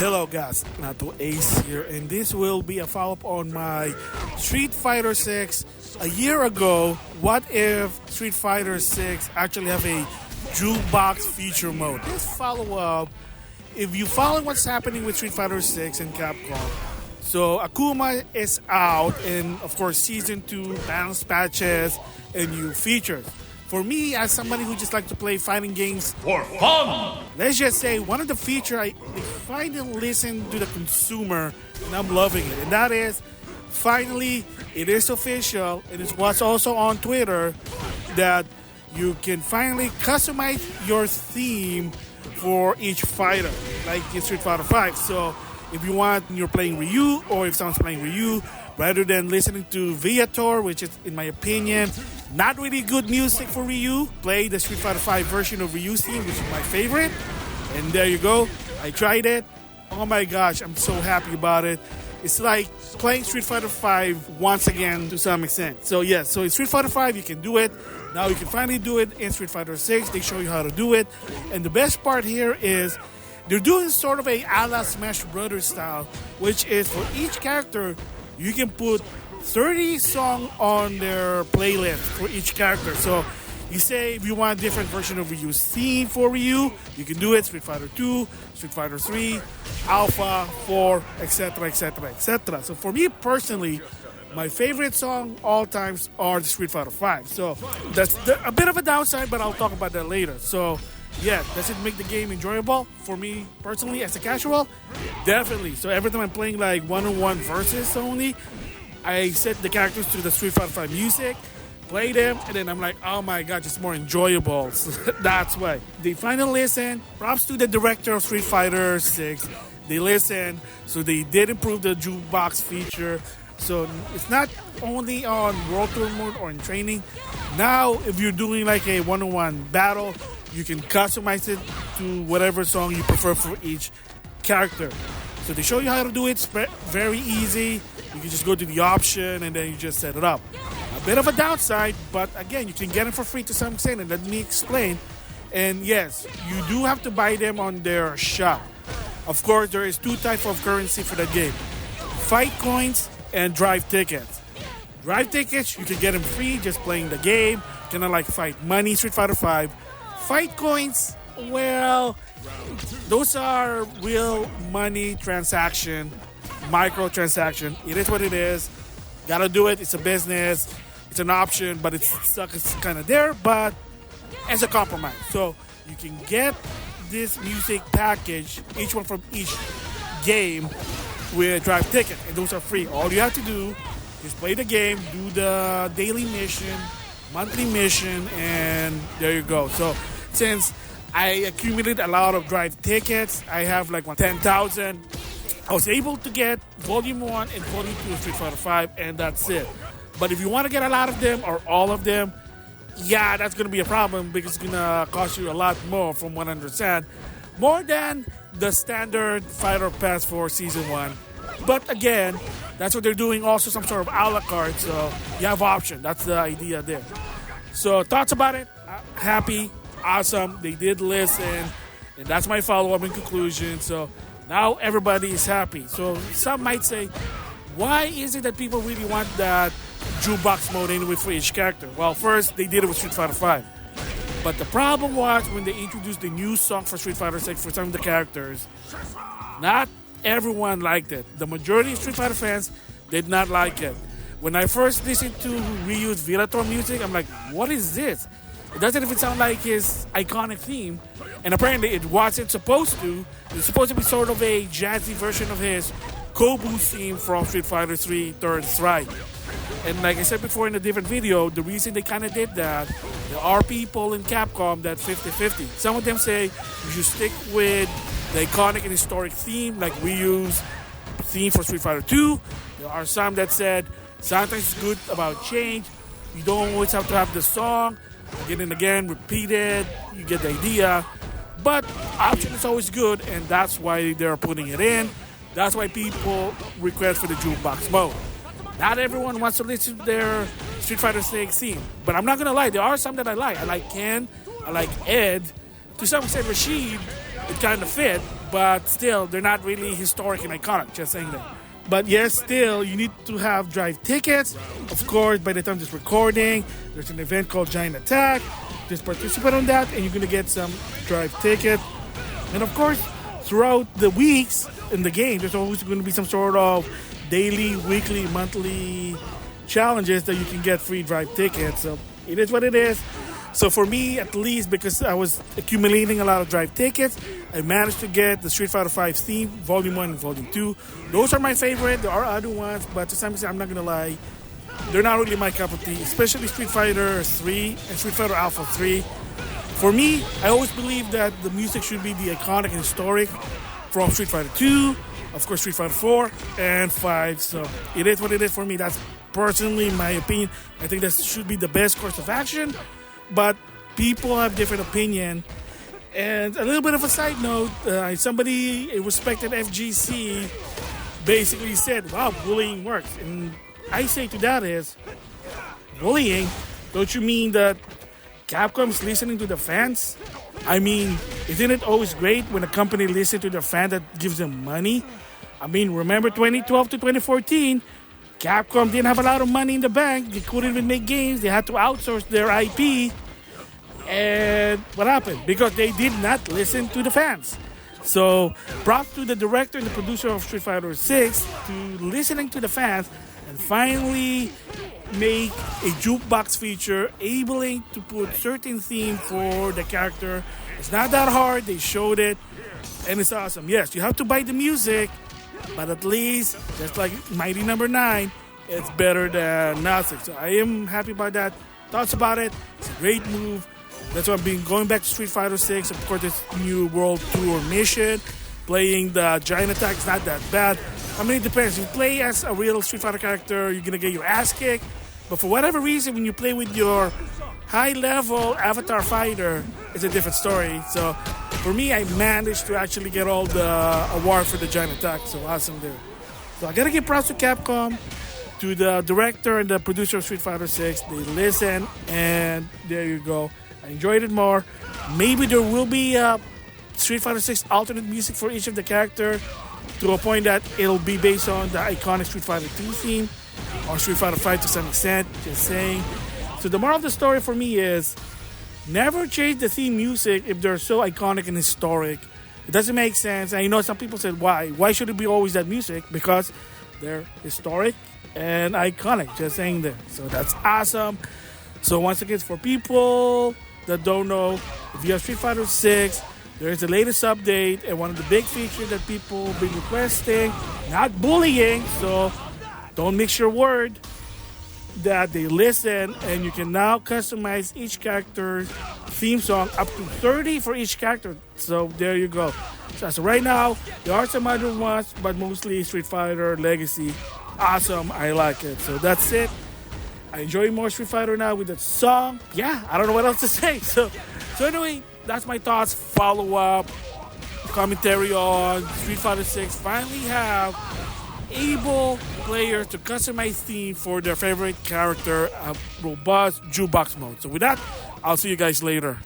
Hello guys, NautoAis here, and this will be a follow-up on my Street Fighter 6. A year ago, what if Street Fighter 6 actually have a Jukebox feature mode? This follow-up, if you follow what's happening with Street Fighter 6 and Capcom, so Akuma is out, and of course Season 2, balance patches, and new features. For me, as somebody who just like to play fighting games for fun, let's just say one of the features I finally listened to the consumer, and I'm loving it. And that is, finally, it is official, and it's what's also on Twitter, that you can finally customize your theme for each fighter, like in Street Fighter 5. So if you want, you're playing Ryu, or if someone's playing Ryu, rather than listening to Viator, which is, in my opinion, not really good music for Ryu, play the Street Fighter 5 version of Ryu's theme, which is my favorite. And there you go. I tried it. Oh my gosh, I'm so happy about it. It's like playing Street Fighter 5 once again to some extent. So yes, so in Street Fighter 5 you can do it. Now you can finally do it in Street Fighter 6. They show you how to do it. And the best part here is they're doing sort of a la Smash Brothers style, which is for each character you can put 30 songs on their playlist for each character. So you say if you want a different version of Ryu's theme for Ryu, you can do it. Street Fighter 2, Street Fighter 3, Alpha, 4, etc., etc., etc. So for me personally, my favorite song all times are the Street Fighter 5. So that's a bit of a downside, but I'll talk about that later. So yeah, does it make the game enjoyable? For me personally, as a casual, definitely. So every time I'm playing like one-on-one versus only, I set the characters to the Street Fighter 5 music, play them, and then I'm like, oh my god, it's more enjoyable. So that's why. They finally listen. Props to the director of Street Fighter 6. They listened, so they did improve the jukebox feature. So it's not only on World Tour mode or in training. Now, if you're doing like a one-on-one battle, you can customize it to whatever song you prefer for each character. So they show you how to do it. It's very easy. You can just go to the option and then you just set it up. A bit of a downside, but again, you can get it for free to some extent, and let me explain. And yes, you do have to buy them on their shop. Of course, there is two types of currency for that game: fight coins and drive tickets. Drive tickets, you can get them free just playing the game, kind of like Fight Money, Street Fighter 5. Fight coins, well, those are real money transaction, microtransaction. It is what it is. Gotta do it. It's a business. It's an option, but it's kind of there, but as a compromise. So you can get this music package, each one from each game, with drive ticket, and those are free. All you have to do is play the game, do the daily mission, monthly mission, and there you go. So since I accumulated a lot of drive tickets, I have like 10,000. I was able to get Volume 1 and Volume 2 of Street Fighter 5, and that's it. But if you want to get a lot of them or all of them, yeah, that's going to be a problem because it's going to cost you a lot more, from what I understand. More than the standard Fighter Pass for Season 1. But again, that's what they're doing, also some sort of a la carte, so you have option. That's the idea there. So thoughts about it? Happy, awesome, they did listen, and that's my follow-up in conclusion. So now everybody is happy. So some might say, why is it that people really want that jukebox mode anyway for each character? Well, first, they did it with Street Fighter 5. But the problem was when they introduced the new song for Street Fighter 6 for some of the characters, not everyone liked it. The majority of Street Fighter fans did not like it. When I first listened to Ryu's Viator music, I'm like, what is this? It doesn't even sound like his iconic theme. And apparently it wasn't supposed to. It's supposed to be sort of a jazzy version of his Kobu's theme from Street Fighter 3 Third Strike. And like I said before in a different video, the reason they kind of did that, there are people in Capcom that 50-50. Some of them say you should stick with the iconic and historic theme like Ryu's theme for Street Fighter 2. There are some that said sometimes it's good about change. You don't always have to have the song again and again, repeat it. You get the idea. But option is always good, and that's why they're putting it in. That's why people request for the jukebox mode. Not everyone wants to listen to their Street Fighter 6 theme. But I'm not going to lie, there are some that I like. I like Ken, I like Ed. To some extent, Rashid, it kind of fit. but still, they're not really historic and iconic, just saying that. But yes, still, you need to have drive tickets. Of course, by the time this recording, there's an event called Giant Attack. Just participate on that, and you're going to get some drive tickets. And of course, throughout the weeks in the game, there's always going to be some sort of daily, weekly, monthly challenges that you can get free drive tickets. So it is what it is. So for me, at least, because I was accumulating a lot of drive tickets, I managed to get the Street Fighter V theme, Volume 1 and Volume 2. Those are my favorite. There are other ones, but to some extent, I'm not going to lie, they're not really my cup of tea, especially Street Fighter 3 and Street Fighter Alpha 3. For me, I always believe that the music should be the iconic and historic from Street Fighter 2, of course Street Fighter 4, and 5. So it is what it is for me. That's personally my opinion. I think that should be the best course of action. But people have different opinion. And a little bit of a side note, somebody, a respected FGC, basically said, wow, bullying works. And I say to that is, bullying? Don't you mean that Capcom's listening to the fans? I mean, isn't it always great when a company listens to the fan that gives them money? I mean, remember 2012 to 2014, Capcom didn't have a lot of money in the bank. They couldn't even make games. They had to outsource their IP. And what happened? Because they did not listen to the fans. So props to the director and the producer of Street Fighter 6 to listening to the fans and finally make a jukebox feature enabling to put certain theme for the character. It's not that hard. They showed it. And it's awesome. Yes, you have to buy the music. But at least, just like Mighty Number 9, it's better than nothing. So I am happy about that. Thoughts about it. It's a great move. That's why I've been going back to Street Fighter 6. Of course, this new World Tour mission. Playing the Giant Attack is not that bad. I mean, it depends. If you play as a real Street Fighter character, you're going to get your ass kicked. But for whatever reason, when you play with your high-level avatar fighter, it's a different story. So for me, I managed to actually get all the award for the Giant Attack. So awesome there. So I gotta give props to Capcom, to the director and the producer of Street Fighter 6. They listen, and there you go. I enjoyed it more. Maybe there will be Street Fighter 6 alternate music for each of the characters to a point that it'll be based on the iconic Street Fighter 2 theme or Street Fighter 5 to some extent. Just saying. So the moral of the story for me is never change the theme music if they're so iconic and historic. It doesn't make sense. I know some people said, why? Why should it be always that music? Because they're historic and iconic. Just saying that. So that's awesome. So once again, for people that don't know, if you have Street Fighter 6, there's the latest update and one of the big features that people have been requesting, not bullying, so don't mix your word, that they listen, and you can now customize each character's theme song up to 30 for each character. So there you go. So as of right now, there are some other ones, but mostly Street Fighter Legacy. Awesome, I like it. So that's it. I enjoy more Street Fighter now with that song. Yeah, I don't know what else to say. So anyway, that's my thoughts. Follow up, commentary on Street Fighter 6. Finally have able players to customize theme for their favorite character, robust jukebox mode. So with that, I'll see you guys later.